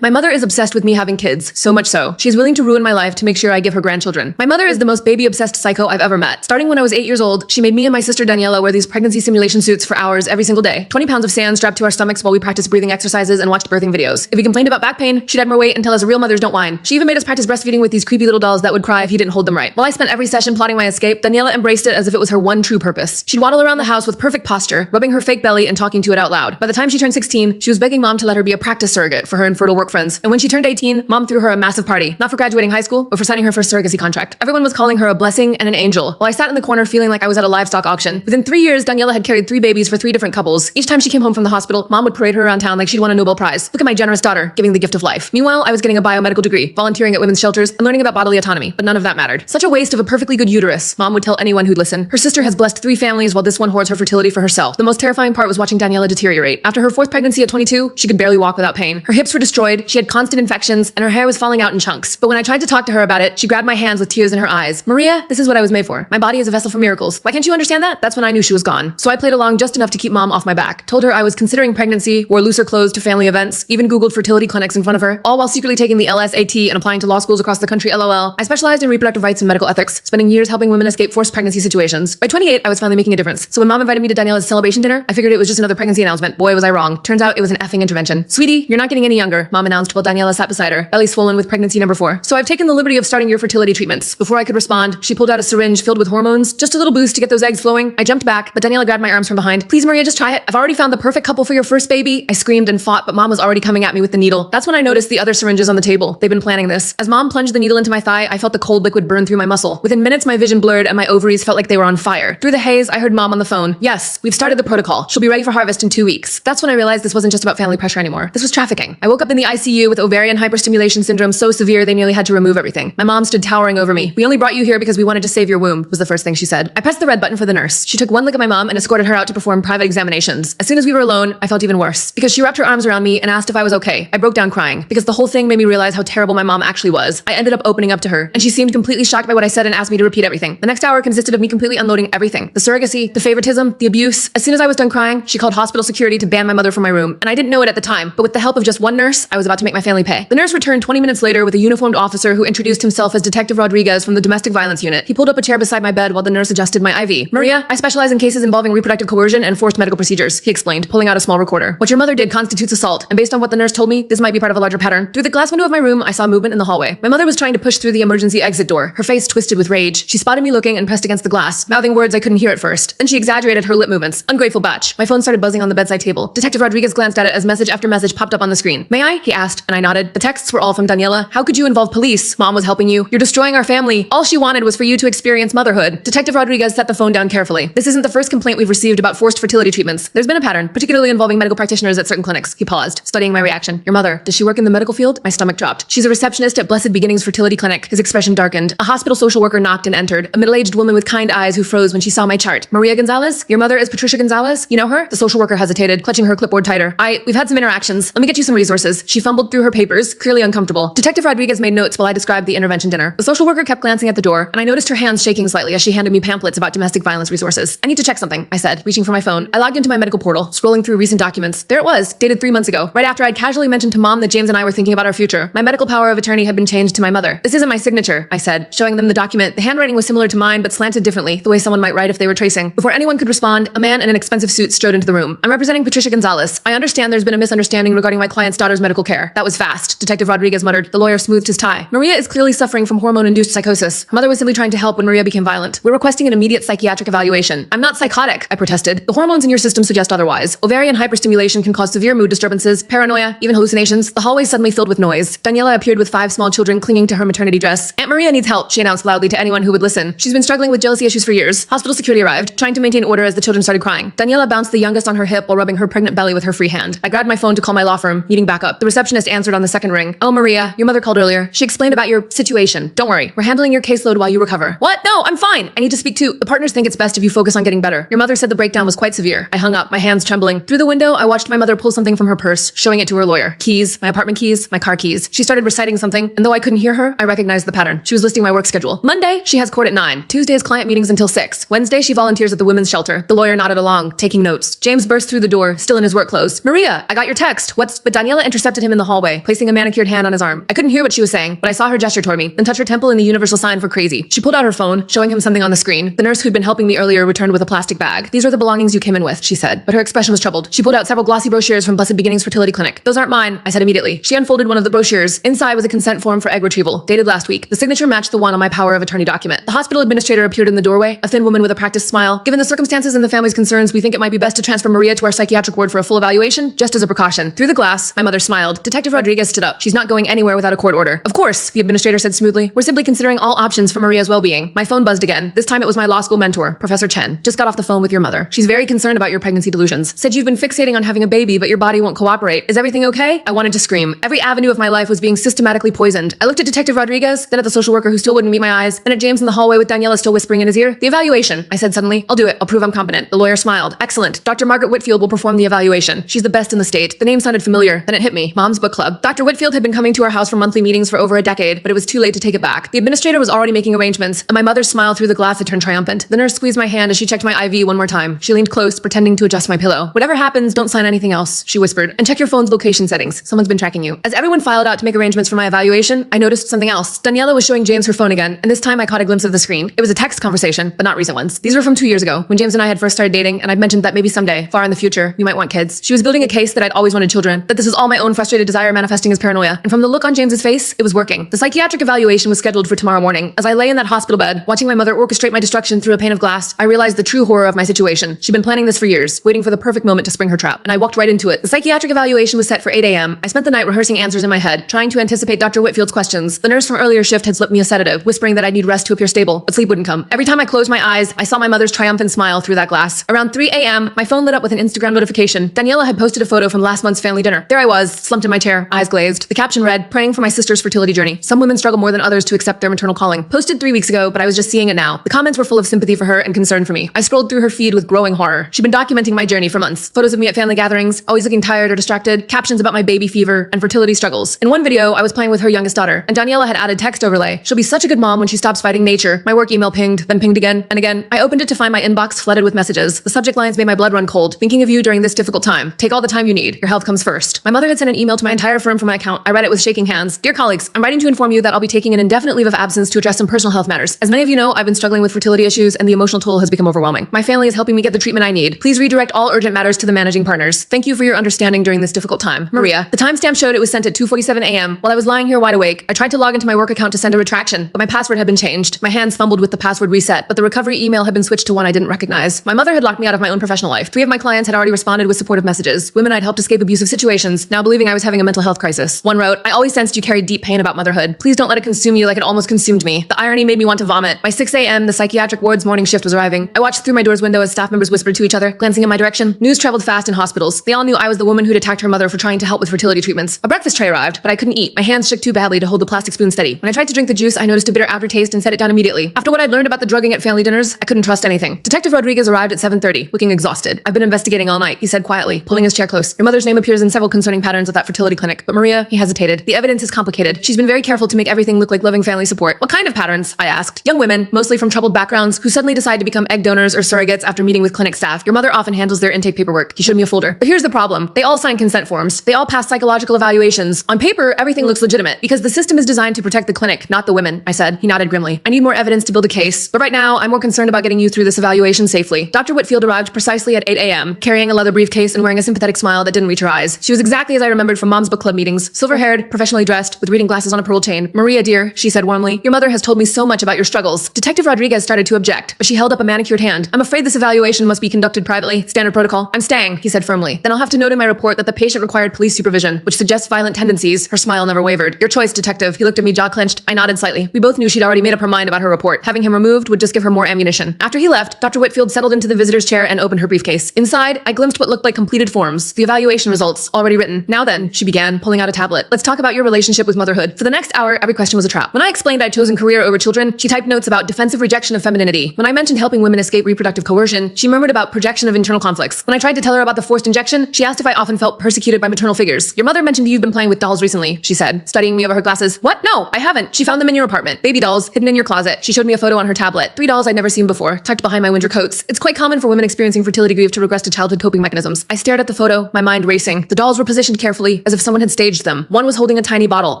My mother is obsessed with me having kids, so much so. She's willing to ruin my life to make sure I give her grandchildren. My mother is the most baby-obsessed psycho I've ever met. Starting when I was 8 years old, she made me and my sister Daniela wear these pregnancy simulation suits for hours every single day. 20 pounds of sand strapped to our stomachs while we practiced breathing exercises and watched birthing videos. If we complained about back pain, she'd add more weight and tell us real mothers don't whine. She even made us practice breastfeeding with these creepy little dolls that would cry if you didn't hold them right. While I spent every session plotting my escape, Daniela embraced it as if it was her one true purpose. She'd waddle around the house with perfect posture, rubbing her fake belly and talking to it out loud. By the time she turned 16, she was begging mom to let her be a practice surrogate for her infertile work friends. And when she turned 18, mom threw her a massive party, not for graduating high school, but for signing her first surrogacy contract. Everyone was calling her a blessing and an angel, while I sat in the corner feeling like I was at a livestock auction. Within 3 years, Daniela had carried 3 babies for 3 different couples. Each time she came home from the hospital, mom would parade her around town like she'd won a Nobel Prize. Look at my generous daughter, giving the gift of life. Meanwhile, I was getting a biomedical degree, volunteering at women's shelters, and learning about bodily autonomy, but none of that mattered. Such a waste of a perfectly good uterus, mom would tell anyone who'd listen. Her sister has blessed 3 families while this one hoards her fertility for herself. The most terrifying part was watching Daniela deteriorate. After her 4th pregnancy at 22, she could barely walk without pain. Her hips were destroyed, she had constant infections, and her hair was falling out in chunks. But when I tried to talk to her about it, she grabbed my hands with tears in her eyes. Maria, this is what I was made for. My body is a vessel for miracles. Why can't you understand that? That's when I knew she was gone. So I played along just enough to keep mom off my back. Told her I was considering pregnancy, wore looser clothes to family events, even Googled fertility clinics in front of her, all while secretly taking the LSAT and applying to law schools across the country, LOL. I specialized in reproductive rights and medical ethics, spending years helping women escape forced pregnancy situations. By 28, I was finally making a difference. So when mom invited me to Daniela's celebration dinner, I figured it was just another pregnancy announcement. Boy, was I wrong. Turns out it was an effing intervention. Sweetie, you're not getting any younger, mom announced while Daniela sat beside her, belly swollen with pregnancy number 4. So I've taken the liberty of starting your fertility treatments. Before I could respond, she pulled out a syringe filled with hormones, just a little boost to get those eggs flowing. I jumped back, but Daniela grabbed my arms from behind. Please, Maria, just try it. I've already found the perfect couple for your first baby. I screamed and fought, but mom was already coming at me with the needle. That's when I noticed the other syringes on the table. They've been planning this. As mom plunged the needle into my thigh, I felt the cold liquid burn through my muscle. Within minutes, my vision blurred and my ovaries felt like they were on fire. Through the haze, I heard mom on the phone. Yes, we've started the protocol. She'll be ready for harvest in 2 weeks. That's when I realized this wasn't just about family pressure anymore. This was trafficking. I woke up in the ICU with ovarian hyperstimulation syndrome so severe they nearly had to remove everything. My mom stood towering over me. We only brought you here because we wanted to save your womb, was the first thing she said. I pressed the red button for the nurse. She took one look at my mom and escorted her out to perform private examinations. As soon as we were alone, I felt even worse because she wrapped her arms around me and asked if I was okay. I broke down crying because the whole thing made me realize how terrible my mom actually was. I ended up opening up to her, and she seemed completely shocked by what I said and asked me to repeat everything. The next hour consisted of me completely unloading everything. The surrogacy, the favoritism, the abuse. As soon as I was done crying, she called hospital security to ban my mother from my room, and I didn't know it at the time, but with the help of just one nurse, I was about to make my family pay. The nurse returned 20 minutes later with a uniformed officer who introduced himself as Detective Rodriguez from the Domestic Violence Unit. He pulled up a chair beside my bed while the nurse adjusted my IV. Maria, I specialize in cases involving reproductive coercion and forced medical procedures, he explained, pulling out a small recorder. What your mother did constitutes assault, and based on what the nurse told me, this might be part of a larger pattern. Through the glass window of my room, I saw movement in the hallway. My mother was trying to push through the emergency exit door, her face twisted with rage. She spotted me looking and pressed against the glass, mouthing words I couldn't hear at first. Then she exaggerated her lip movements. Ungrateful batch. My phone started buzzing on the bedside table. Detective Rodriguez glanced at it as message after message popped up on the screen. May I? He asked, and I nodded. The texts were all from Daniela. How could you involve police? Mom was helping you. You're destroying our family. All she wanted was for you to experience motherhood. Detective Rodriguez set the phone down carefully. This isn't the first complaint we've received about forced fertility treatments. There's been a pattern, particularly involving medical practitioners at certain clinics. He paused, studying my reaction. Your mother, does she work in the medical field? My stomach dropped. She's a receptionist at Blessed Beginnings Fertility Clinic. His expression darkened. A hospital social worker knocked and entered. A middle-aged woman with kind eyes who froze when she saw my chart. Maria Gonzalez? Your mother is Patricia Gonzalez? You know her? The social worker hesitated, clutching her clipboard tighter. We've had some interactions. Let me get you some resources. She fumbled through her papers, clearly uncomfortable. Detective Rodriguez made notes while I described the intervention dinner. The social worker kept glancing at the door, and I noticed her hands shaking slightly as she handed me pamphlets about domestic violence resources. I need to check something, I said, reaching for my phone. I logged into my medical portal, scrolling through recent documents. There it was, dated 3 months ago, right after I'd casually mentioned to mom that James and I were thinking about our future. My medical power of attorney had been changed to my mother. This isn't my signature, I said, showing them the document. The handwriting was similar to mine, but slanted differently, the way someone might write if they were tracing. Before anyone could respond, a man in an expensive suit strode into the room. I'm representing Patricia Gonzalez. I understand there's been a misunderstanding regarding my client's daughter's medical care. That was fast, Detective Rodriguez muttered. The lawyer smoothed his tie. Maria is clearly suffering from hormone-induced psychosis. Her mother was simply trying to help when Maria became violent. We're requesting an immediate psychiatric evaluation. I'm not psychotic, I protested. The hormones in your system suggest otherwise. Ovarian hyperstimulation can cause severe mood disturbances, paranoia, even hallucinations. The hallway suddenly filled with noise. Daniela appeared with 5 small children clinging to her maternity dress. Aunt Maria needs help, she announced loudly to anyone who would listen. She's been struggling with jealousy issues for years. Hospital security arrived, trying to maintain order as the children started crying. Daniela bounced the youngest on her hip while rubbing her pregnant belly with her free hand. I grabbed my phone to call my law firm, needing backup. The receptionist answered on the second ring. Oh, Maria, your mother called earlier. She explained about your situation. Don't worry, we're handling your caseload while you recover. What? No, I'm fine. I need to speak to. The partners think it's best if you focus on getting better. Your mother said the breakdown was quite severe. I hung up, my hands trembling. Through the window, I watched my mother pull something from her purse, showing it to her lawyer. Keys, my apartment keys, my car keys. She started reciting something, and though I couldn't hear her, I recognized the pattern. She was listing my work schedule. Monday, she has court at 9. Tuesday is client meetings until 6. Wednesday, she volunteers at the women's shelter. The lawyer nodded along, taking notes. James burst through the door, still in his work clothes. Maria, I got your text. But Daniela intercepted at him in the hallway, placing a manicured hand on his arm. I couldn't hear what she was saying, but I saw her gesture toward me, then touch her temple in the universal sign for crazy. She pulled out her phone, showing him something on the screen. The nurse who'd been helping me earlier returned with a plastic bag. These are the belongings you came in with, she said, but her expression was troubled. She pulled out several glossy brochures from Blessed Beginnings Fertility Clinic. Those aren't mine, I said immediately. She unfolded one of the brochures. Inside was a consent form for egg retrieval, dated last week. The signature matched the one on my power of attorney document. The hospital administrator appeared in the doorway, a thin woman with a practiced smile. Given the circumstances and the family's concerns, we think it might be best to transfer Maria to our psychiatric ward for a full evaluation, just as a precaution. Through the glass, my mother smiled. Detective Rodriguez stood up. She's not going anywhere without a court order. Of course, the administrator said smoothly. We're simply considering all options for Maria's well-being. My phone buzzed again. This time it was my law school mentor, Professor Chen. Just got off the phone with your mother. She's very concerned about your pregnancy delusions. Said you've been fixating on having a baby, but your body won't cooperate. Is everything okay? I wanted to scream. Every avenue of my life was being systematically poisoned. I looked at Detective Rodriguez, then at the social worker who still wouldn't meet my eyes, then at James in the hallway with Daniela still whispering in his ear. The evaluation, I said suddenly. I'll do it. I'll prove I'm competent. The lawyer smiled. Excellent. Dr. Margaret Whitfield will perform the evaluation. She's the best in the state. The name sounded familiar. Then it hit me. Mom's book club. Dr. Whitfield had been coming to our house for monthly meetings for over a decade, but it was too late to take it back. The administrator was already making arrangements, and my mother's smile through the glass had turned triumphant. The nurse squeezed my hand as she checked my IV one more time. She leaned close, pretending to adjust my pillow. Whatever happens, don't sign anything else, she whispered, and check your phone's location settings. Someone's been tracking you. As everyone filed out to make arrangements for my evaluation, I noticed something else. Daniela was showing James her phone again, and this time I caught a glimpse of the screen. It was a text conversation, but not recent ones. These were from 2 years ago, when James and I had first started dating, and I'd mentioned that maybe someday, far in the future, we might want kids. She was building a case that I'd always wanted children, that this is all my own frustrated desire manifesting as paranoia, and from the look on James's face, it was working. The psychiatric evaluation was scheduled for tomorrow morning. As I lay in that hospital bed, watching my mother orchestrate my destruction through a pane of glass, I realized the true horror of my situation. She'd been planning this for years, waiting for the perfect moment to spring her trap, and I walked right into it. The psychiatric evaluation was set for 8 a.m. I spent the night rehearsing answers in my head, trying to anticipate Dr. Whitfield's questions. The nurse from earlier shift had slipped me a sedative, whispering that I'd need rest to appear stable, but sleep wouldn't come. Every time I closed my eyes, I saw my mother's triumphant smile through that glass. Around 3 a.m., my phone lit up with an Instagram notification. Daniela had posted a photo from last month's family dinner. There I was, slumped in my chair, eyes glazed. The caption read, praying for my sister's fertility journey. Some women struggle more than others to accept their maternal calling. Posted 3 weeks ago, but I was just seeing it now. The comments were full of sympathy for her and concern for me. I scrolled through her feed with growing horror. She'd been documenting my journey for months. Photos of me at family gatherings, always looking tired or distracted, captions about my baby fever and fertility struggles. In one video, I was playing with her youngest daughter, and Daniela had added text overlay. She'll be such a good mom when she stops fighting nature. My work email pinged, then pinged again and again. I opened it to find my inbox flooded with messages. The subject lines made my blood run cold. Thinking of you during this difficult time. Take all the time you need. Your health comes first. My mother had sent an email to my entire firm from my account. I read it with shaking hands. Dear colleagues, I'm writing to inform you that I'll be taking an indefinite leave of absence to address some personal health matters. As many of you know, I've been struggling with fertility issues and the emotional toll has become overwhelming. My family is helping me get the treatment I need. Please redirect all urgent matters to the managing partners. Thank you for your understanding during this difficult time. Maria. The timestamp showed it was sent at 2:47 a.m. While I was lying here wide awake, I tried to log into my work account to send a retraction, but my password had been changed. My hands fumbled with the password reset, but the recovery email had been switched to one I didn't recognize. My mother had locked me out of my own professional life. 3 of my clients had already responded with supportive messages. Women I'd helped escape abusive situations, now believing I was having a mental health crisis. One wrote, I always sensed you carried deep pain about motherhood. Please don't let it consume you like it almost consumed me. The irony made me want to vomit. By 6 a.m., the psychiatric ward's morning shift was arriving. I watched through my door's window as staff members whispered to each other, glancing in my direction. News traveled fast in hospitals. They all knew I was the woman who'd attacked her mother for trying to help with fertility treatments. A breakfast tray arrived, but I couldn't eat. My hands shook too badly to hold the plastic spoon steady. When I tried to drink the juice, I noticed a bitter aftertaste and set it down immediately. After what I'd learned about the drugging at family dinners, I couldn't trust anything. Detective Rodriguez arrived at 7:30, looking exhausted. I've been investigating all night, he said quietly, pulling his chair close. Your mother's name appears in several concerning patterns at that fertility clinic, but Maria, he hesitated. The evidence is complicated. She's been very careful to make everything look like loving family support. What kind of patterns? I asked. Young women, mostly from troubled backgrounds, who suddenly decide to become egg donors or surrogates after meeting with clinic staff. Your mother often handles their intake paperwork. He showed me a folder. But here's the problem. They all sign consent forms. They all pass psychological evaluations. On paper, everything looks legitimate because the system is designed to protect the clinic, not the women, I said. He nodded grimly. I need more evidence to build a case, but right now, I'm more concerned about getting you through this evaluation safely. Dr. Whitfield arrived precisely at 8 a.m., carrying a leather briefcase and wearing a sympathetic smile that didn't reach her eyes. She was exactly as I remembered from Mom's book club meetings, silver-haired, professionally dressed, with reading glasses on a pearl chain. Maria, dear, she said warmly, your mother has told me so much about your struggles. Detective Rodriguez started to object, but she held up a manicured hand. I'm afraid this evaluation must be conducted privately. Standard protocol. I'm staying, he said firmly. Then I'll have to note in my report that the patient required police supervision, which suggests violent tendencies. Her smile never wavered. Your choice, detective. He looked at me, jaw clenched. I nodded slightly. We both knew she'd already made up her mind about her report. Having him removed would just give her more ammunition. After he left, Dr. Whitfield settled into the visitor's chair and opened her briefcase. Inside, I glimpsed what looked like completed forms. The evaluation results, already written. Now then, she began, pulling out a tablet. Let's talk about your relationship with motherhood. For the next hour, every question was a trap. When I explained I'd chosen career over children, she typed notes about defensive rejection of femininity. When I mentioned helping women escape reproductive coercion, she murmured about projection of internal conflicts. When I tried to tell her about the forced injection, she asked if I often felt persecuted by maternal figures. Your mother mentioned you've been playing with dolls recently, she said, studying me over her glasses. What? No, I haven't. She found them in your apartment. Baby dolls, hidden in your closet. She showed me a photo on her tablet. 3 dolls I'd never seen before, tucked behind my winter coats. It's quite common for women experiencing fertility grief to regress to childhood coping mechanisms. I stared at the photo, my mind racing. The dolls were positioned carefully carefully, as if someone had staged them. One was holding a tiny bottle.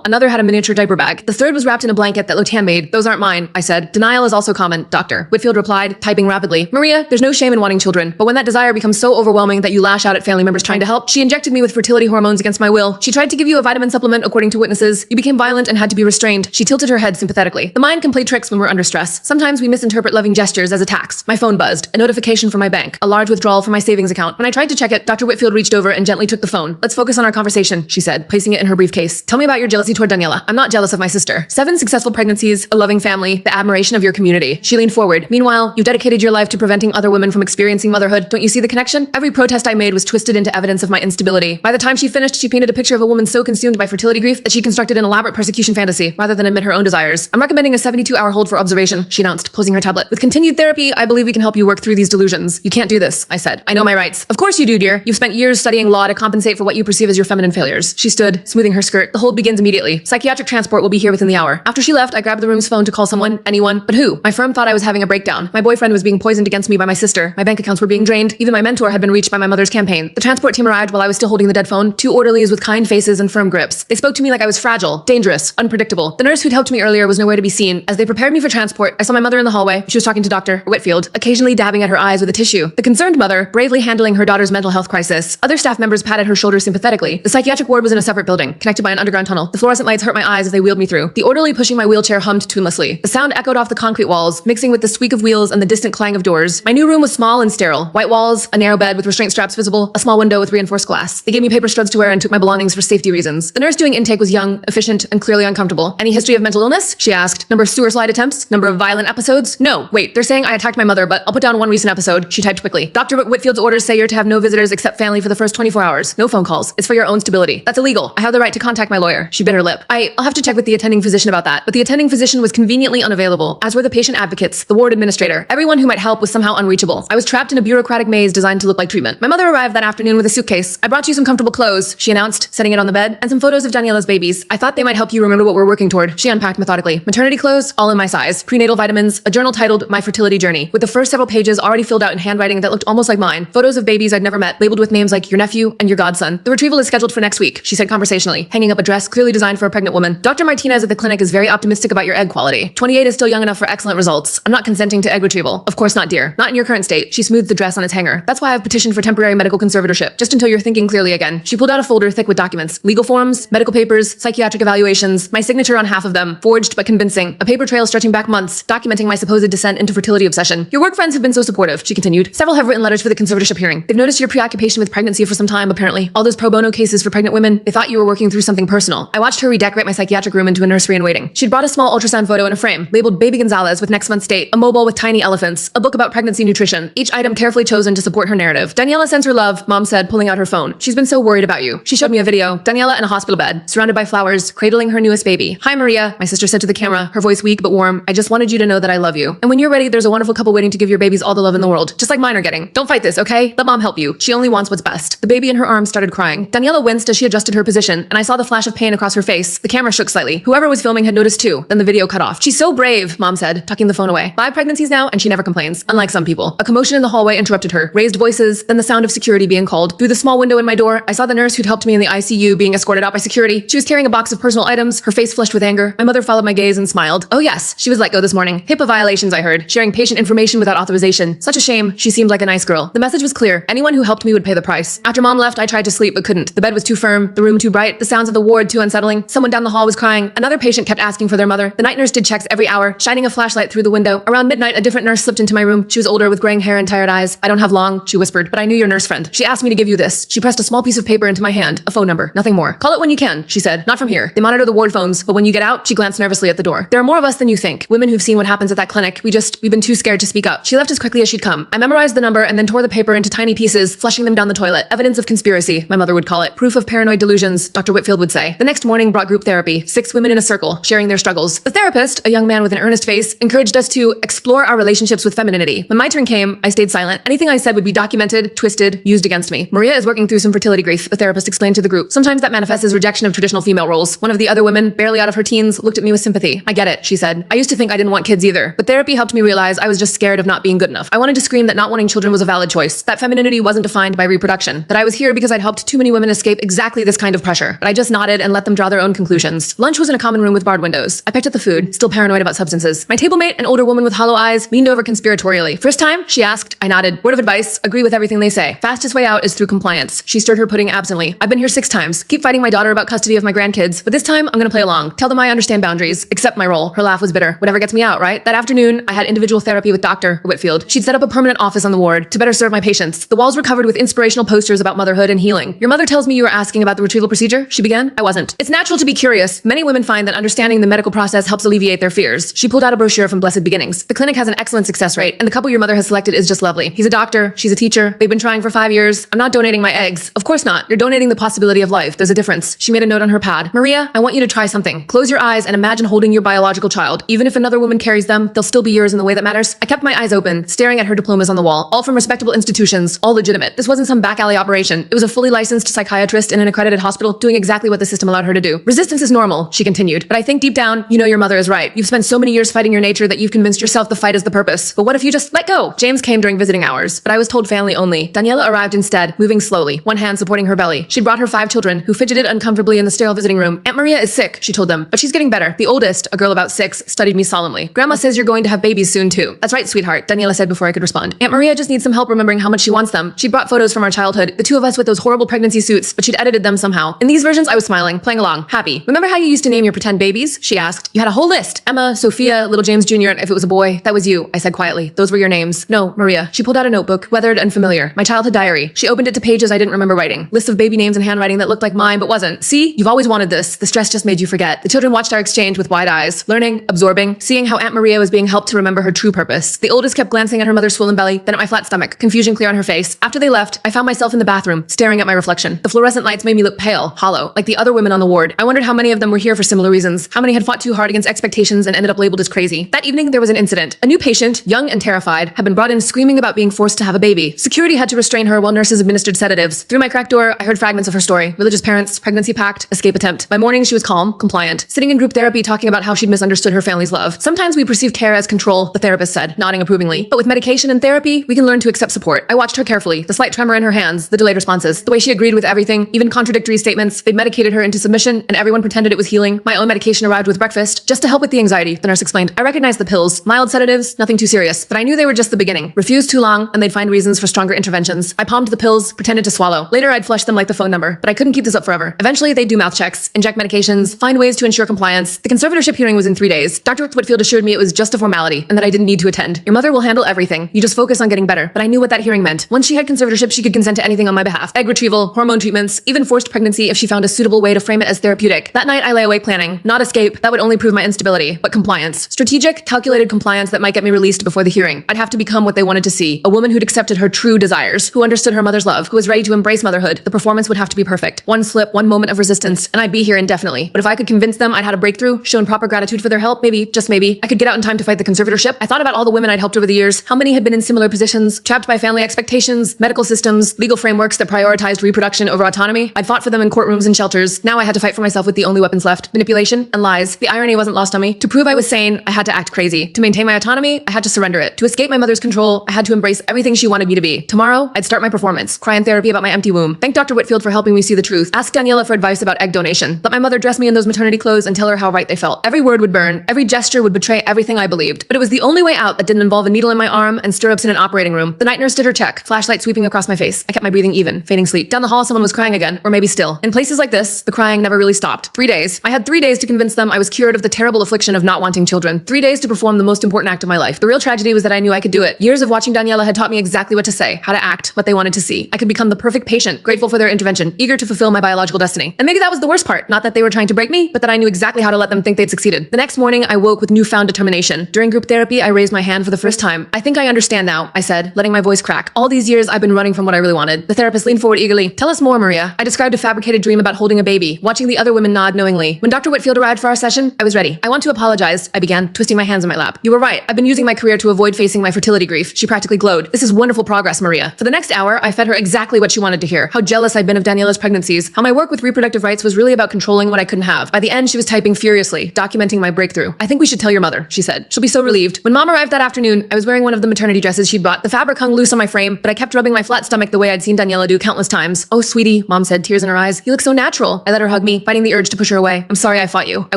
Another had a miniature diaper bag. The third was wrapped in a blanket that looked handmade. Those aren't mine, I said. Denial is also common, doctor. Whitfield replied, typing rapidly. Maria, there's no shame in wanting children, but when that desire becomes so overwhelming that you lash out at family members trying to help, she injected me with fertility hormones against my will. She tried to give you a vitamin supplement according to witnesses. You became violent and had to be restrained. She tilted her head sympathetically. The mind can play tricks when we're under stress. Sometimes we misinterpret loving gestures as attacks. My phone buzzed. A notification from my bank. A large withdrawal from my savings account. When I tried to check it, Dr. Whitfield reached over and gently took the phone. Let's focus on our conversation, she said, placing it in her briefcase. Tell me about your jealousy toward Daniela. I'm not jealous of my sister. 7 successful pregnancies, a loving family, the admiration of your community. She leaned forward. Meanwhile, you've dedicated your life to preventing other women from experiencing motherhood. Don't you see the connection? Every protest I made was twisted into evidence of my instability. By the time she finished, she painted a picture of a woman so consumed by fertility grief that she constructed an elaborate persecution fantasy rather than admit her own desires. I'm recommending a 72-hour hold for observation, she announced, closing her tablet. With continued therapy, I believe we can help you work through these delusions. You can't do this, I said. I know my rights. Of course you do, dear. You've spent years studying law to compensate for what you perceive as your feminine failures. She stood, smoothing her skirt. The hold begins immediately. Psychiatric transport will be here within the hour. After she left, I grabbed the room's phone to call someone, anyone, but who? My firm thought I was having a breakdown. My boyfriend was being poisoned against me by my sister. My bank accounts were being drained. Even my mentor had been reached by my mother's campaign. The transport team arrived while I was still holding the dead phone. 2 orderlies with kind faces and firm grips. They spoke to me like I was fragile, dangerous, unpredictable. The nurse who'd helped me earlier was nowhere to be seen. As they prepared me for transport, I saw my mother in the hallway. She was talking to Dr. Whitfield, occasionally dabbing at her eyes with a tissue. The concerned mother, bravely handling her daughter's mental health crisis. Other staff members patted her shoulder sympathetically. The psychiatric ward was in a separate building, connected by an underground tunnel. The fluorescent lights hurt my eyes as they wheeled me through. The orderly pushing my wheelchair hummed tunelessly. The sound echoed off the concrete walls, mixing with the squeak of wheels and the distant clang of doors. My new room was small and sterile. White walls, a narrow bed with restraint straps visible, a small window with reinforced glass. They gave me paper studs to wear and took my belongings for safety reasons. The nurse doing intake was young, efficient, and clearly uncomfortable. Any history of mental illness? She asked. Number of sewer slide attempts? Number of violent episodes? No, wait, they're saying I attacked my mother, but I'll put down one recent episode. She typed quickly. Dr. Whitfield's orders say you're to have no visitors except family for the first 24 hours. No phone calls. It's for your own stability. That's illegal. I have the right to contact my lawyer. She bit her lip. I'll have to check with the attending physician about that. But the attending physician was conveniently unavailable, as were the patient advocates, the ward administrator. Everyone who might help was somehow unreachable. I was trapped in a bureaucratic maze designed to look like treatment. My mother arrived that afternoon with a suitcase. I brought you some comfortable clothes, she announced, setting it on the bed, and some photos of Daniela's babies. I thought they might help you remember what we're working toward. She unpacked methodically. Maternity clothes, all in my size. Prenatal vitamins, a journal titled My Fertility Journey, with the first several pages already filled out in handwriting that looked almost like mine. Photos of babies I'd never met, labeled with names like your nephew and your godson. The retrieval is scheduled for next week, she said conversationally, hanging up a dress clearly designed for a pregnant woman. Dr. Martinez at the clinic is very optimistic about your egg quality. 28 is still young enough for excellent results. I'm not consenting to egg retrieval. Of course not, dear. Not in your current state. She smoothed the dress on its hanger. That's why I've petitioned for temporary medical conservatorship, just until you're thinking clearly again. She pulled out a folder thick with documents, legal forms, medical papers, psychiatric evaluations, my signature on half of them, forged but convincing, a paper trail stretching back months, documenting my supposed descent into fertility obsession. Your work friends have been so supportive, she continued. Several have written letters for the conservatorship hearing. They've noticed your preoccupation with pregnancy for some time, apparently. All those pro bono cases for pregnant women, they thought you were working through something personal. I watched her redecorate my psychiatric room into a nursery in waiting. She'd brought a small ultrasound photo in a frame, labeled Baby Gonzalez with next month's date, a mobile with tiny elephants, a book about pregnancy nutrition, each item carefully chosen to support her narrative. Daniela sends her love, Mom said, pulling out her phone. She's been so worried about you. She showed me a video. Daniela in a hospital bed, surrounded by flowers, cradling her newest baby. Hi, Maria, my sister said to the camera, her voice weak but warm. I just wanted you to know that I love you. And when you're ready, there's a wonderful couple waiting to give your babies all the love in the world, just like mine are getting. Don't fight this, okay? Let Mom help you. She only wants what's best. The baby in her arms started crying. Daniela winced as she adjusted her position, and I saw the flash of pain across her face. The camera shook slightly. Whoever was filming had noticed too. Then the video cut off. She's so brave, Mom said, tucking the phone away. 5 pregnancies now, and she never complains, unlike some people. A commotion in the hallway interrupted her. Raised voices, then the sound of security being called. Through the small window in my door, I saw the nurse who'd helped me in the ICU being escorted out by security. She was carrying a box of personal items, her face flushed with anger. My mother followed my gaze and smiled. Oh yes, she was let go this morning. HIPAA violations, I heard. Sharing patient information without authorization. Such a shame. She seemed like a nice girl. The message was clear. Anyone who helped me would pay the price. After Mom left, I tried to sleep but couldn't. The bed was too firm, the room too bright, the sounds of the ward too unsettling. Someone down the hall was crying. Another patient kept asking for their mother. The night nurse did checks every hour, shining a flashlight through the window. Around midnight, a different nurse slipped into my room. She was older with graying hair and tired eyes. I don't have long, she whispered, but I knew your nurse friend. She asked me to give you this. She pressed a small piece of paper into my hand, a phone number, nothing more. Call it when you can, she said. Not from here. They monitor the ward phones, but when you get out, she glanced nervously at the door. There are more of us than you think. Women who've seen what happens at that clinic. We've been too scared to speak up. She left as quickly as she'd come. I memorized the number and then tore the paper into tiny pieces, flushing them down the toilet. Evidence of conspiracy, my mother would call it. Proof of paranoid delusions, Dr. Whitfield would say. The next morning brought group therapy. 6 women in a circle, sharing their struggles. The therapist, a young man with an earnest face, encouraged us to explore our relationships with femininity. When my turn came, I stayed silent. Anything I said would be documented, twisted, used against me. Maria is working through some fertility grief, the therapist explained to the group. Sometimes that manifests as rejection of traditional female roles. One of the other women, barely out of her teens, looked at me with sympathy. I get it, she said. I used to think I didn't want kids either, but therapy helped me realize I was just scared of not being good enough. I wanted to scream that not wanting children was a valid choice, that femininity wasn't defined by reproduction, that I was here because I'd helped too many women escape escape exactly this kind of pressure, but I just nodded and let them draw their own conclusions. Lunch was in a common room with barred windows. I picked up the food, still paranoid about substances. My table mate, an older woman with hollow eyes, leaned over conspiratorially. First time? She asked. I nodded. Word of advice, agree with everything they say. Fastest way out is through compliance. She stirred her pudding absently. I've been here 6 times. Keep fighting my daughter about custody of my grandkids, but this time I'm gonna play along. Tell them I understand boundaries. Accept my role. Her laugh was bitter. Whatever gets me out, right? That afternoon, I had individual therapy with Dr. Whitfield. She'd set up a permanent office on the ward to better serve my patients. The walls were covered with inspirational posters about motherhood and healing. Your mother tells me you were asking about the retrieval procedure, she began. I wasn't. It's natural to be curious. Many women find that understanding the medical process helps alleviate their fears. She pulled out a brochure from Blessed Beginnings. The clinic has an excellent success rate, and the couple your mother has selected is just lovely. He's a doctor, she's a teacher. They've been trying for 5 years. I'm not donating my eggs. Of course not. You're donating the possibility of life. There's a difference. She made a note on her pad. Maria, I want you to try something. Close your eyes and imagine holding your biological child. Even if another woman carries them, they'll still be yours in the way that matters. I kept my eyes open, staring at her diplomas on the wall, all from respectable institutions, all legitimate. This wasn't some back alley operation. It was a fully licensed psychiatrist in an accredited hospital doing exactly what the system allowed her to do. Resistance is normal, she continued, but I think deep down, you know your mother is right. You've spent so many years fighting your nature that you've convinced yourself the fight is the purpose. But what if you just let go? James came during visiting hours, but I was told family only. Daniela arrived instead, moving slowly, one hand supporting her belly. She'd brought her 5 children, who fidgeted uncomfortably in the sterile visiting room. Aunt Maria is sick, she told them, but she's getting better. The oldest, a girl about 6, studied me solemnly. Grandma says you're going to have babies soon too. That's right, sweetheart, Daniela said before I could respond. Aunt Maria just needs some help remembering how much she wants them. She brought photos from our childhood, the 2 of us with those horrible pregnancy suits, but she'd edited them somehow. In these versions, I was smiling, playing along, happy. Remember how you used to name your pretend babies? She asked. You had a whole list. Emma, Sophia, little James Jr., and if it was a boy, that was you. I said quietly. Those were your names. No, Maria. She pulled out a notebook, weathered and familiar. My childhood diary. She opened it to pages I didn't remember writing. Lists of baby names and handwriting that looked like mine, but wasn't. See? You've always wanted this. The stress just made you forget. The children watched our exchange with wide eyes, learning, absorbing, seeing how Aunt Maria was being helped to remember her true purpose. The oldest kept glancing at her mother's swollen belly, then at my flat stomach, confusion clear on her face. After they left, I found myself in the bathroom, staring at my reflection. The fluorescent lights made me look pale, hollow, like the other women on the ward. I wondered how many of them were here for similar reasons, how many had fought too hard against expectations and ended up labeled as crazy. That evening, there was an incident. A new patient, young and terrified, had been brought in screaming about being forced to have a baby. Security had to restrain her while nurses administered sedatives. Through my cracked door, I heard fragments of her story. Religious parents, pregnancy pact, escape attempt. By morning, she was calm, compliant, sitting in group therapy talking about how she'd misunderstood her family's love. Sometimes we perceive care as control, the therapist said, nodding approvingly. But with medication and therapy, we can learn to accept support. I watched her carefully, the slight tremor in her hands, the delayed responses, the way she agreed with everything, even contradictory statements. They'd medicated her into submission, and everyone pretended it was healing. My own medication arrived with breakfast, just to help with the anxiety, the nurse explained. I recognized the pills, mild sedatives, nothing too serious, but I knew they were just the beginning. Refused too long, and they'd find reasons for stronger interventions. I palmed the pills, pretended to swallow. Later, I'd flush them like the phone number, but I couldn't keep this up forever. Eventually, they'd do mouth checks, inject medications, find ways to ensure compliance. The conservatorship hearing was in 3 days. Dr. Whitfield assured me it was just a formality, and that I didn't need to attend. Your mother will handle everything. You just focus on getting better. But I knew what that hearing meant. Once she had conservatorship, she could consent to anything on my behalf. Egg retrieval, hormone treatments, even forced pregnancy if she found a suitable way to frame it as therapeutic. That night, I lay awake planning. Not escape, that would only prove my instability, but compliance. Strategic, calculated compliance that might get me released before the hearing. I'd have to become what they wanted to see. A woman who'd accepted her true desires, who understood her mother's love, who was ready to embrace motherhood. The performance would have to be perfect. One slip, one moment of resistance, and I'd be here indefinitely. But if I could convince them I'd had a breakthrough, shown proper gratitude for their help, maybe, just maybe, I could get out in time to fight the conservatorship. I thought about all the women I'd helped over the years, how many had been in similar positions, trapped by family expectations, medical systems, legal frameworks that prioritized reproduction over autonomy. I'd fought for them in courtrooms and shelters. Now I had to fight for myself with the only weapons left, manipulation and lies. The irony wasn't lost on me. To prove I was sane, I had to act crazy. To maintain my autonomy, I had to surrender it. To escape my mother's control, I had to embrace everything she wanted me to be. Tomorrow, I'd start my performance, cry in therapy about my empty womb. Thank Dr. Whitfield for helping me see the truth. Ask Daniela for advice about egg donation. Let my mother dress me in those maternity clothes and tell her how right they felt. Every word would burn. Every gesture would betray everything I believed. But it was the only way out that didn't involve a needle in my arm and stirrups in an operating room. The night nurse did her check, flashlight sweeping across my face. I kept my breathing even, feigning sleep. Down the hall, someone was crying again, or maybe still. In places like this, the crying never really stopped. 3 days. I had 3 days to convince them I was cured of the terrible affliction of not wanting children. 3 days to perform the most important act of my life. The real tragedy was that I knew I could do it. Years of watching Daniela had taught me exactly what to say, how to act, what they wanted to see. I could become the perfect patient, grateful for their intervention, eager to fulfill my biological destiny. And maybe that was the worst part. Not that they were trying to break me, but that I knew exactly how to let them think they'd succeeded. The next morning, I woke with newfound determination. During group therapy, I raised my hand for the first time. I think I understand now, I said, letting my voice crack. All these years, I've been running from what I really wanted. The therapist leaned forward eagerly. Tell us more, Maria. I described a fabricated dream about holding a baby, watching the other women nod knowingly. When Dr. Whitfield arrived for our session, I was ready. I want to apologize, I began, twisting my hands in my lap. You were right. I've been using my career to avoid facing my fertility grief. She practically glowed. This is wonderful progress, Maria. For the next hour, I fed her exactly what she wanted to hear. How jealous I'd been of Daniela's pregnancies. How my work with reproductive rights was really about controlling what I couldn't have. By the end, she was typing furiously, documenting my breakthrough. I think we should tell your mother, she said. She'll be so relieved. When Mom arrived that afternoon, I was wearing one of the maternity dresses she'd bought. The fabric hung loose on my frame, but I kept rubbing my flat stomach the way I'd seen Daniela do countless times. Oh, sweetie, baby, Mom said, tears in her eyes. You look so natural. I let her hug me, fighting the urge to push her away. I'm sorry I fought you, I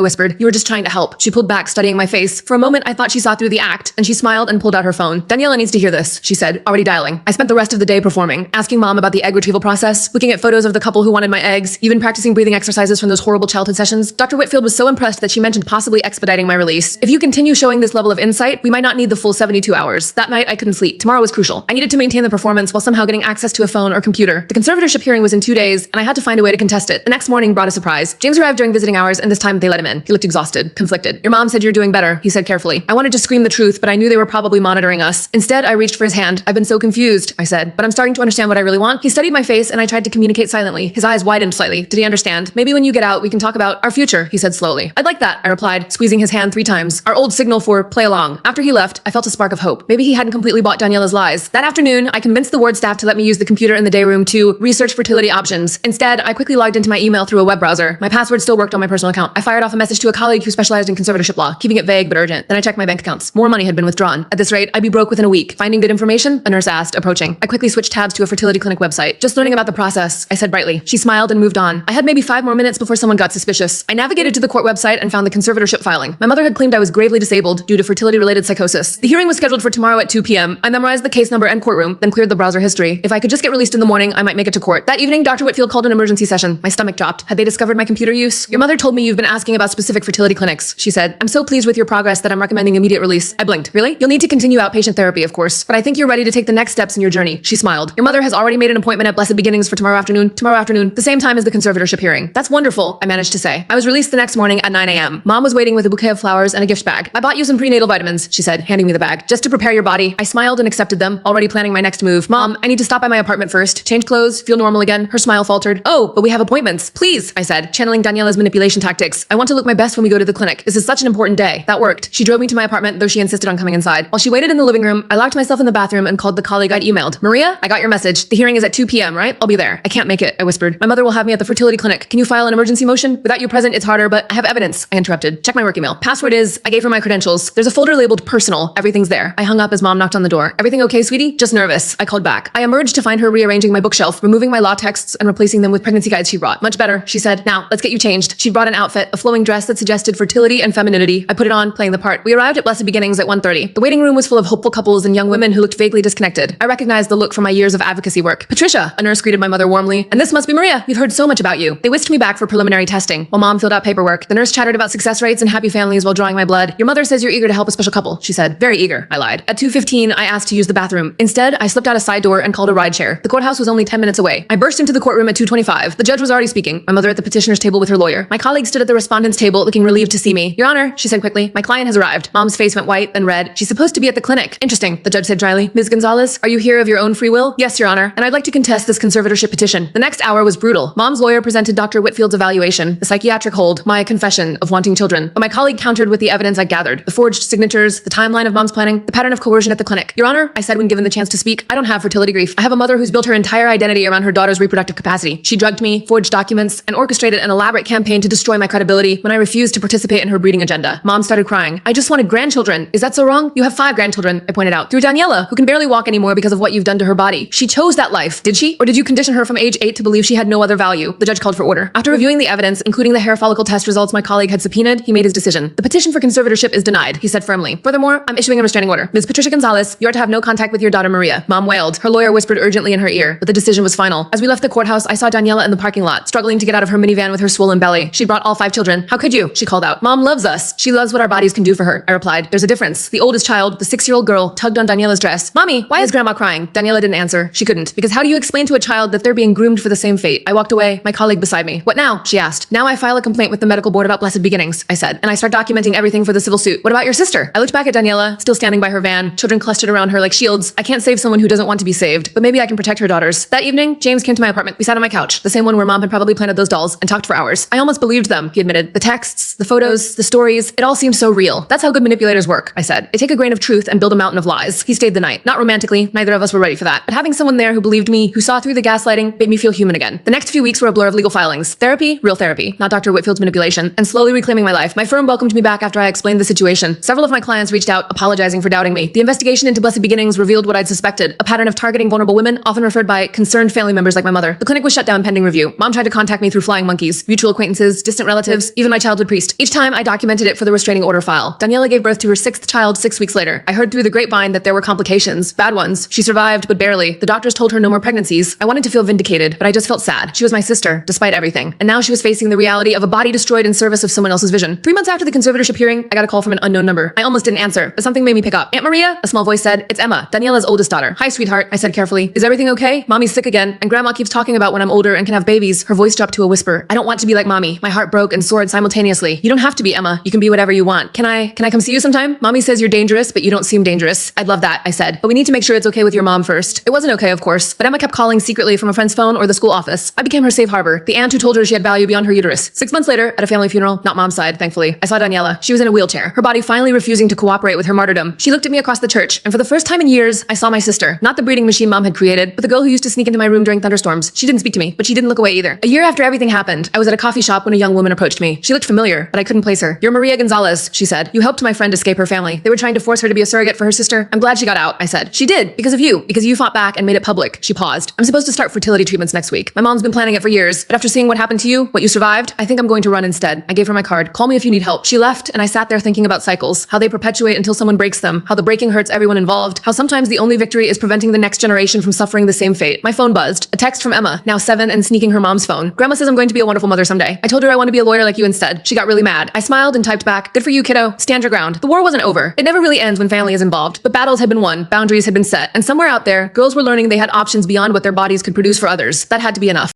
whispered. You were just trying to help. She pulled back, studying my face. For a moment, I thought she saw through the act, and she smiled and pulled out her phone. Daniela needs to hear this, she said, already dialing. I spent the rest of the day performing, asking Mom about the egg retrieval process, looking at photos of the couple who wanted my eggs, even practicing breathing exercises from those horrible childhood sessions. Dr. Whitfield was so impressed that she mentioned possibly expediting my release. If you continue showing this level of insight, we might not need the full 72 hours. That night, I couldn't sleep. Tomorrow was crucial. I needed to maintain the performance while somehow getting access to a phone or computer. The conservatorship hearing was in 2 days, and I had to find a way to contest it. The next morning brought a surprise. James arrived during visiting hours, and this time they let him in. He looked exhausted, conflicted. Your mom said you're doing better, he said carefully. I wanted to scream the truth, but I knew they were probably monitoring us. Instead, I reached for his hand. I've been so confused, I said, but I'm starting to understand what I really want. He studied my face, and I tried to communicate silently. His eyes widened slightly. Did he understand? Maybe when you get out, we can talk about our future, he said slowly. I'd like that, I replied, squeezing his hand 3 times. Our old signal for play along. After he left, I felt a spark of hope. Maybe he hadn't completely bought Daniela's lies. That afternoon, I convinced the ward staff to let me use the computer in the day room to research fertility options. Instead, I quickly logged into my email through a web browser. My password still worked on my personal account. I fired off a message to a colleague who specialized in conservatorship law, keeping it vague but urgent. Then I checked my bank accounts. More money had been withdrawn. At this rate, I'd be broke within a week. Finding good information? A nurse asked, approaching. I quickly switched tabs to a fertility clinic website. Just learning about the process, I said brightly. She smiled and moved on. I had maybe 5 more minutes before someone got suspicious. I navigated to the court website and found the conservatorship filing. My mother had claimed I was gravely disabled due to fertility-related psychosis. The hearing was scheduled for tomorrow at 2 p.m. I memorized the case number and courtroom, then cleared the browser history. If I could just get released in the morning, I might make it to court. That evening, Dr. Whitfield called an emergency session. My stomach dropped. Had they discovered my computer use? Your mother told me you've been asking about specific fertility clinics, she said. I'm so pleased with your progress that I'm recommending immediate release. I blinked. Really? You'll need to continue outpatient therapy, of course, but I think you're ready to take the next steps in your journey. She smiled. Your mother has already made an appointment at Blessed Beginnings for tomorrow afternoon, the same time as the conservatorship hearing. That's wonderful, I managed to say. I was released the next morning at 9 a.m. Mom was waiting with a bouquet of flowers and a gift bag. I bought you some prenatal vitamins, she said, handing me the bag, just to prepare your body. I smiled and accepted them, already planning my next move. Mom, I need to stop by my apartment first, change clothes, feel normal again. Her smile faltered. Oh, but we have appointments. Please, I said, channeling Daniela's manipulation tactics. I want to look my best when we go to the clinic. This is such an important day. That worked. She drove me to my apartment, though she insisted on coming inside. While she waited in the living room, I locked myself in the bathroom and called the colleague I'd emailed. Maria, I got your message. The hearing is at 2 p.m., right? I'll be there. I can't make it, I whispered. My mother will have me at the fertility clinic. Can you file an emergency motion? Without you present, it's harder, but I have evidence, I interrupted. Check my work email. Password is, I gave her my credentials. There's a folder labeled personal. Everything's there. I hung up as Mom knocked on the door. Everything okay, sweetie? Just nervous. I called back. I emerged to find her rearranging my bookshelf, removing my law texts and replacing them with pregnancy guides she brought. Much better, she said. Now, let's get you changed. She brought an outfit, a flowing dress that suggested fertility and femininity. I put it on, playing the part. We arrived at Blessed Beginnings at 1:30. The waiting room was full of hopeful couples and young women who looked vaguely disconnected. I recognized the look from my years of advocacy work. Patricia, a nurse greeted my mother warmly. And this must be Maria. We've heard so much about you. They whisked me back for preliminary testing, while Mom filled out paperwork. The nurse chattered about success rates and happy families while drawing my blood. Your mother says you're eager to help a special couple, she said. Very eager, I lied. At 2:15, I asked to use the bathroom. Instead, I slipped out a side door and called a rideshare. The courthouse was only 10 minutes away. I burst into the courtroom at 2:25. The judge was already speaking, my mother at the petitioner's table with her lawyer. My colleague stood at the respondent's table looking relieved to see me. Your Honor, she said quickly, my client has arrived. Mom's face went white, then red. She's supposed to be at the clinic. Interesting, the judge said dryly. Ms. Gonzalez, are you here of your own free will? Yes, Your Honor, and I'd like to contest this conservatorship petition. The next hour was brutal. Mom's lawyer presented Dr. Whitfield's evaluation, the psychiatric hold, my confession of wanting children. But my colleague countered with the evidence I gathered, the forged signatures, the timeline of Mom's planning, the pattern of coercion at the clinic. Your Honor, I said when given the chance to speak, I don't have fertility grief. I have a mother who's built her entire identity around her daughter's reproductive capacity. She drugged me, forged documents, and orchestrated an elaborate campaign to destroy my credibility when I refused to participate in her breeding agenda. Mom started crying. I just wanted grandchildren. Is that so wrong? You have 5 grandchildren, I pointed out. Through Daniela, who can barely walk anymore because of what you've done to her body. She chose that life, did she? Or did you condition her from age 8 to believe she had no other value? The judge called for order. After reviewing the evidence, including the hair follicle test results my colleague had subpoenaed, he made his decision. The petition for conservatorship is denied, he said firmly. Furthermore, I'm issuing a restraining order. Ms. Patricia Gonzalez, you are to have no contact with your daughter Maria. Mom wailed. Her lawyer whispered urgently in her ear, but the decision was final. As we left the courthouse, I saw Daniela in the parking lot, struggling to get out of her minivan with her swollen belly. She brought all 5 children. How could you? She called out. Mom loves us. She loves what our bodies can do for her, I replied. There's a difference. The oldest child, the 6-year-old girl, tugged on Daniela's dress. Mommy, why is Grandma crying? Daniela didn't answer. She couldn't. Because how do you explain to a child that they're being groomed for the same fate? I walked away, my colleague beside me. What now? She asked. Now I file a complaint with the medical board about Blessed Beginnings, I said, and I start documenting everything for the civil suit. What about your sister? I looked back at Daniela, still standing by her van, children clustered around her like shields. I can't save someone who doesn't want to be saved, but maybe I can protect her daughters. That evening, James came to my apartment. We sat on my couch, the same one where Mom had probably planted those dolls, and talked for hours. I almost believed them, he admitted. The texts, the photos, the stories, it all seemed so real. That's how good manipulators work, I said. They take a grain of truth and build a mountain of lies. He stayed the night. Not romantically, neither of us were ready for that. But having someone there who believed me, who saw through the gaslighting, made me feel human again. The next few weeks were a blur of legal filings. Therapy, real therapy, not Dr. Whitfield's manipulation, and slowly reclaiming my life. My firm welcomed me back after I explained the situation. Several of my clients reached out, apologizing for doubting me. The investigation into Blessed Beginnings revealed what I'd suspected, a pattern of targeting vulnerable women, often referred by concerned family members like my mother. Taylor. The clinic was shut down pending review. Mom tried to contact me through flying monkeys, mutual acquaintances, distant relatives, even my childhood priest. Each time I documented it for the restraining order file. Daniela gave birth to her 6th child 6 weeks later. I heard through the grapevine that there were complications, bad ones. She survived, but barely. The doctors told her no more pregnancies. I wanted to feel vindicated, but I just felt sad. She was my sister, despite everything. And now she was facing the reality of a body destroyed in service of someone else's vision. 3 months after the conservatorship hearing, I got a call from an unknown number. I almost didn't answer, but something made me pick up. Aunt Maria? A small voice said, "It's Emma, Daniela's oldest daughter." "Hi, sweetheart," I said carefully. "Is everything okay? Mommy's sick again, and Grandma keeps talking about when I'm older and can have babies." Her voice dropped to a whisper. "I don't want to be like Mommy." My heart broke and soared simultaneously. "You don't have to be, Emma. You can be whatever you want. Can I come see you sometime? Mommy says you're dangerous, but you don't seem dangerous." "I'd love that," I said. "But we need to make sure it's okay with your mom first." It wasn't okay, of course, but Emma kept calling secretly from a friend's phone or the school office. I became her safe harbor, the aunt who told her she had value beyond her uterus. 6 months later, at a family funeral, not Mom's side, thankfully, I saw Daniela. She was in a wheelchair, her body finally refusing to cooperate with her martyrdom. She looked at me across the church, and for the first time in years, I saw my sister. Not the breeding machine Mom had created, but the girl who used to sneak into my room during thunderstorms. She didn't speak to me, but she didn't look away either. A year after everything happened, I was at a coffee shop when a young woman approached me. She looked familiar, but I couldn't place her. "You're Maria Gonzalez," she said. "You helped my friend escape her family. They were trying to force her to be a surrogate for her sister. I'm glad she got out," I said. "She did, because of you, because you fought back and made it public." She paused. "I'm supposed to start fertility treatments next week. My mom's been planning it for years, but after seeing what happened to you, what you survived, I think I'm going to run instead." I gave her my card. "Call me if you need help." She left, and I sat there thinking about cycles, how they perpetuate until someone breaks them, how the breaking hurts everyone involved, how sometimes the only victory is preventing the next generation from suffering the same fate. My phone buzzed. A text from Emma, now 7 and sneaking her mom's phone. "Grandma says I'm going to be a wonderful mother someday. I told her I want to be a lawyer like you instead." She got really mad. I smiled and typed back, "Good for you, kiddo. Stand your ground." The war wasn't over. It never really ends when family is involved, but battles had been won, boundaries had been set, and somewhere out there, girls were learning they had options beyond what their bodies could produce for others. That had to be enough.